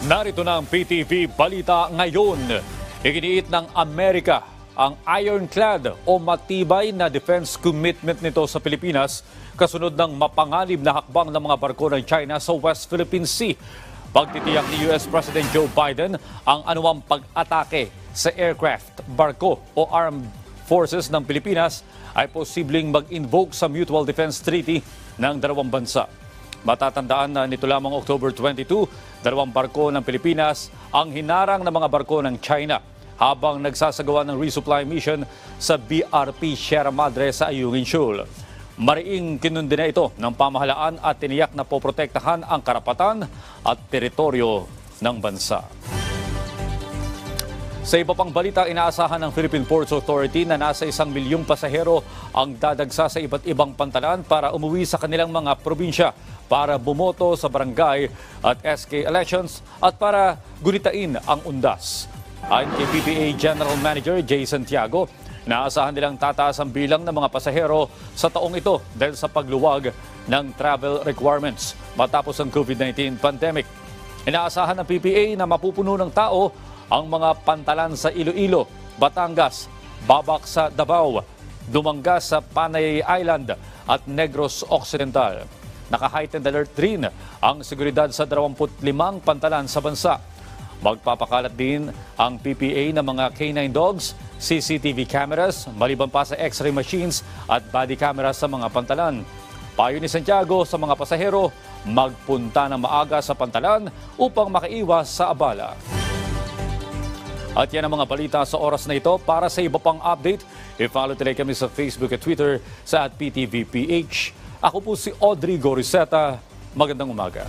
Narito na ang PTV Balita ngayon. Iginiit ng Amerika ang ironclad o matibay na defense commitment nito sa Pilipinas kasunod ng mapanganib na hakbang ng mga barko ng China sa West Philippine Sea. Pagtitiyak ni US President Joe Biden ang anumang pag-atake sa aircraft, barko o armed forces ng Pilipinas ay posibleng mag-invoke sa Mutual Defense Treaty ng dalawang bansa. Matatandaan na nito lamang October 22, dalawang barko ng Pilipinas ang hinarang ng mga barko ng China habang nagsasagawa ng resupply mission sa BRP Sierra Madre sa Ayungin Shoal. Mariing kinundi na ito ng pamahalaan at tiniyak na poprotektahan ang karapatan at teritoryo ng bansa. Sa iba pang balita, inaasahan ng Philippine Ports Authority na nasa 1 milyong pasahero ang dadagsa sa iba't ibang pantalan para umuwi sa kanilang mga probinsya para bumoto sa barangay at SK elections at para gunitain ang undas. Ayon kay PPA General Manager Jay Santiago, naasahan nilang tataas ang bilang ng mga pasahero sa taong ito dahil sa pagluwag ng travel requirements matapos ang COVID-19 pandemic. Inaasahan ng PPA na mapupuno ng tao ang mga pantalan sa Iloilo, Batangas, Babac sa Davao, Dumangas sa Panay Island at Negros Occidental. Naka-heightened alert rin ang seguridad sa 25 pantalan sa bansa. Magpapakalat din ang PPA ng mga K9 dogs, CCTV cameras, maliban pa sa X-ray machines at body cameras sa mga pantalan. Payo ni Santiago sa mga pasahero, magpunta ng maaga sa pantalan upang makaiwas sa abala. At yan ang mga balita sa oras na ito. Para sa iba pang update, i-follow tuloy kami sa Facebook at Twitter sa @PTVPH. Ako po si Audrey Goriseta. Magandang umaga.